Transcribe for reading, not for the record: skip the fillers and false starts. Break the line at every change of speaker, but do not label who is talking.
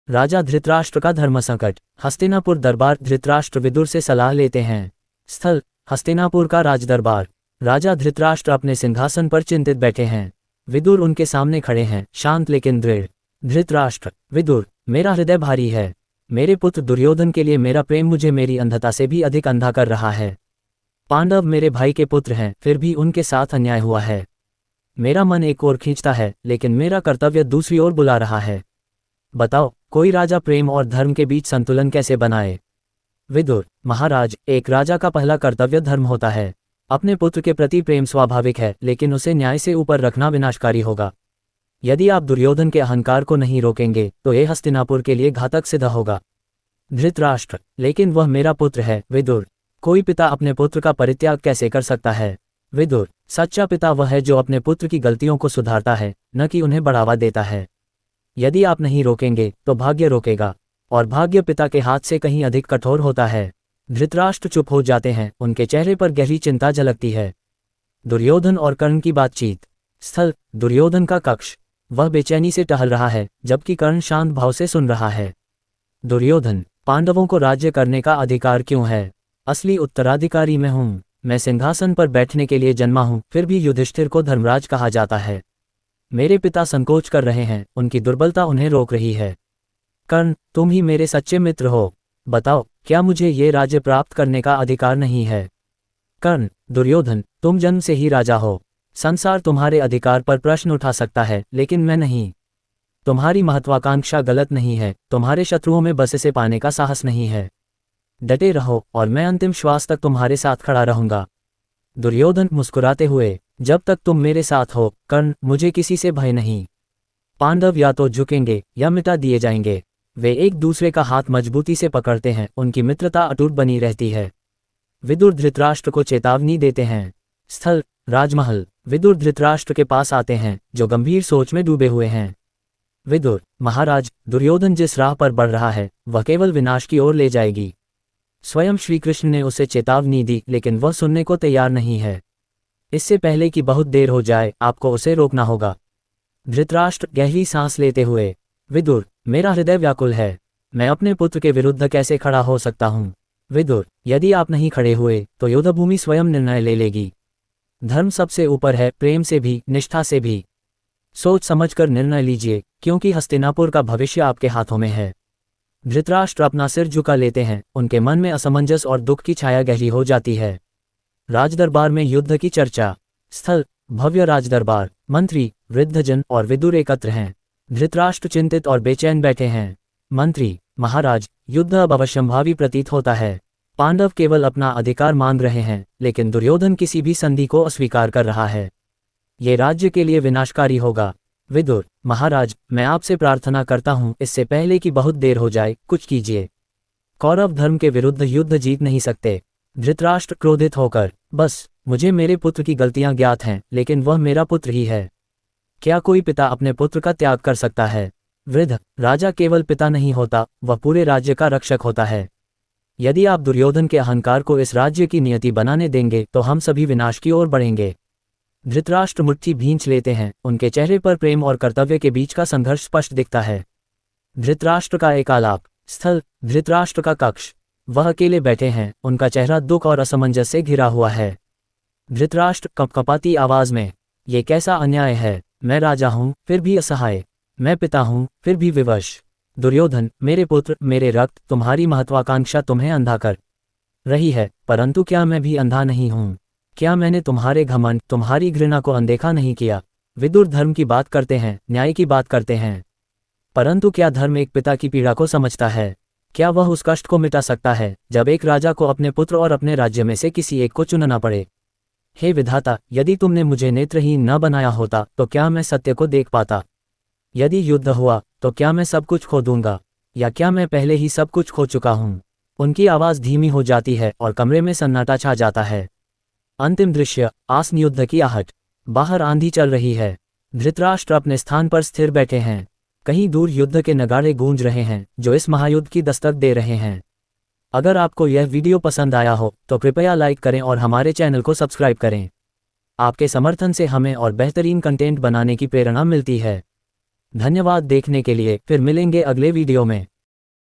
राजा धृतराष्ट्र का धर्म संकट। हस्तिनापुर दरबार। धृतराष्ट्र विदुर से सलाह लेते हैं। स्थल हस्तिनापुर का राजदरबार। राजा धृतराष्ट्र अपने सिंहासन पर चिंतित बैठे हैं। विदुर उनके सामने खड़े हैं, शांत लेकिन दृढ़। धृतराष्ट्र। विदुर, मेरा हृदय भारी है। मेरे पुत्र दुर्योधन के लिए मेरा प्रेम मुझे मेरी अंधता से भी अधिक अंधा कर रहा है। पांडव मेरे भाई के पुत्र हैं, फिर भी उनके साथ अन्याय हुआ है। मेरा मन एक ओर खींचता है, लेकिन मेरा कर्तव्य दूसरी ओर बुला रहा है। बताओ, कोई राजा प्रेम और धर्म के बीच संतुलन कैसे बनाए? विदुर, महाराज, एक राजा का पहला कर्तव्य धर्म होता है। अपने पुत्र के प्रति प्रेम स्वाभाविक है, लेकिन उसे न्याय से ऊपर रखना विनाशकारी होगा। यदि आप दुर्योधन के अहंकार को नहीं रोकेंगे तो यह हस्तिनापुर के लिए घातक सिद्ध होगा। धृतराष्ट्र, लेकिन वह मेरा पुत्र है। विदुर, कोई पिता अपने पुत्र का परित्याग कैसे कर सकता है? विदुर, सच्चा पिता वह है जो अपने पुत्र की गलतियों को सुधारता है, न कि उन्हें बढ़ावा देता है। यदि आप नहीं रोकेंगे तो भाग्य रोकेगा, और भाग्य पिता के हाथ से कहीं अधिक कठोर होता है। धृतराष्ट्र चुप हो जाते हैं, उनके चेहरे पर गहरी चिंता झलकती है। दुर्योधन और कर्ण की बातचीत। स्थल दुर्योधन का कक्ष। वह बेचैनी से टहल रहा है, जबकि कर्ण शांत भाव से सुन रहा है। दुर्योधन, पांडवों को राज्य करने का अधिकार क्यों है? असली उत्तराधिकारी मैं हूं। मैं सिंहासन पर बैठने के लिए जन्मा हूं, फिर भी युधिष्ठिर को धर्मराज कहा जाता है। मेरे पिता संकोच कर रहे हैं, उनकी दुर्बलता उन्हें रोक रही है। कर्ण, तुम ही मेरे सच्चे मित्र हो। बताओ, क्या मुझे ये राज्य प्राप्त करने का अधिकार नहीं है? कर्ण। दुर्योधन, तुम जन्म से ही राजा हो। संसार तुम्हारे अधिकार पर प्रश्न उठा सकता है, लेकिन मैं नहीं। तुम्हारी महत्वाकांक्षा गलत नहीं है, तुम्हारे शत्रुओं में बस इसे पाने का साहस नहीं है। डटे रहो और मैं अंतिम श्वास तक तुम्हारे साथ खड़ा रहूंगा। दुर्योधन मुस्कुराते हुए, जब तक तुम मेरे साथ हो कर्ण, मुझे किसी से भय नहीं। पांडव या तो झुकेंगे या मिटा दिए जाएंगे। वे एक दूसरे का हाथ मजबूती से पकड़ते हैं, उनकी मित्रता अटूट बनी रहती है। विदुर धृतराष्ट्र को चेतावनी देते हैं। स्थल राजमहल। विदुर धृतराष्ट्र के पास आते हैं, जो गंभीर सोच में डूबे हुए हैं। विदुर, महाराज, दुर्योधन जिस राह पर बढ़ रहा है वह केवल विनाश की ओर ले जाएगी। स्वयं श्री कृष्ण ने उसे चेतावनी दी, लेकिन वह सुनने को तैयार नहीं है। इससे पहले कि बहुत देर हो जाए, आपको उसे रोकना होगा। धृतराष्ट्र गहरी सांस लेते हुए, विदुर, मेरा हृदय व्याकुल है। मैं अपने पुत्र के विरुद्ध कैसे खड़ा हो सकता हूँ? विदुर, यदि आप नहीं खड़े हुए तो युद्धभूमि स्वयं निर्णय ले लेगी। धर्म सबसे ऊपर है, प्रेम से भी, निष्ठा से भी। सोच समझकर निर्णय लीजिए, क्योंकि हस्तिनापुर का भविष्य आपके हाथों में है। धृतराष्ट्र अपना सिर झुका लेते हैं, उनके मन में असमंजस और दुख की छाया गहरी हो जाती है। राजदरबार में युद्ध की चर्चा। स्थल भव्य राजदरबार। मंत्री, वृद्धजन और विदुर एकत्र हैं। धृतराष्ट्र चिंतित और बेचैन बैठे हैं। मंत्री, महाराज, युद्ध अब अवश्यंभावी प्रतीत होता है। पांडव केवल अपना अधिकार मांग रहे हैं, लेकिन दुर्योधन किसी भी संधि को अस्वीकार कर रहा है। ये राज्य के लिए विनाशकारी होगा। विदुर, महाराज, मैं आपसे प्रार्थना करता हूँ, इससे पहले कि बहुत देर हो जाए, कुछ कीजिए। कौरव धर्म के विरुद्ध युद्ध जीत नहीं सकते। धृतराष्ट्र क्रोधित होकर, बस, मुझे मेरे पुत्र की गलतियां ज्ञात हैं, लेकिन वह मेरा पुत्र ही है। क्या कोई पिता अपने पुत्र का त्याग कर सकता है? वृद्ध, राजा केवल पिता नहीं होता, वह पूरे राज्य का रक्षक होता है। यदि आप दुर्योधन के अहंकार को इस राज्य की नियति बनाने देंगे तो हम सभी विनाश की ओर बढ़ेंगे। धृतराष्ट्र मुट्ठी भींच लेते हैं, उनके चेहरे पर प्रेम और कर्तव्य के बीच का संघर्ष स्पष्ट दिखता है। धृतराष्ट्र का एक आलाप। स्थल धृतराष्ट्र का कक्ष। वह अकेले बैठे हैं, उनका चेहरा दुख और असमंजस से घिरा हुआ है। धृतराष्ट्र कपकपाती आवाज में, ये कैसा अन्याय है? मैं राजा हूँ, फिर भी असहाय। मैं पिता हूँ, फिर भी विवश। दुर्योधन, मेरे पुत्र, मेरे रक्त, तुम्हारी महत्वाकांक्षा तुम्हें अंधा कर रही है, परंतु क्या मैं भी अंधा नहीं हूँ? क्या मैंने तुम्हारे घमंड, तुम्हारी घृणा को अनदेखा नहीं किया? विदुर धर्म की बात करते हैं, न्याय की बात करते हैं, परंतु क्या धर्म एक पिता की पीड़ा को समझता है? क्या वह उस कष्ट को मिटा सकता है जब एक राजा को अपने पुत्र और अपने राज्य में से किसी एक को चुनना पड़े? हे विधाता, यदि तुमने मुझे नेत्रहीन न बनाया होता तो क्या मैं सत्य को देख पाता? यदि युद्ध हुआ तो क्या मैं सब कुछ खो दूंगा, या क्या मैं पहले ही सब कुछ खो चुका हूँ? उनकी आवाज धीमी हो जाती है और कमरे में सन्नाटा छा जाता है। अंतिम दृश्य, आसन युद्ध की आहट। बाहर आंधी चल रही है। धृतराष्ट्र अपने स्थान पर स्थिर बैठे हैं। कहीं दूर युद्ध के नगाड़े गूंज रहे हैं, जो इस महायुद्ध की दस्तक दे रहे हैं। अगर आपको यह वीडियो पसंद आया हो तो कृपया लाइक करें और हमारे चैनल को सब्सक्राइब करें। आपके समर्थन से हमें और बेहतरीन कंटेंट बनाने की प्रेरणा मिलती है। धन्यवाद देखने के लिए, फिर मिलेंगे अगले वीडियो में।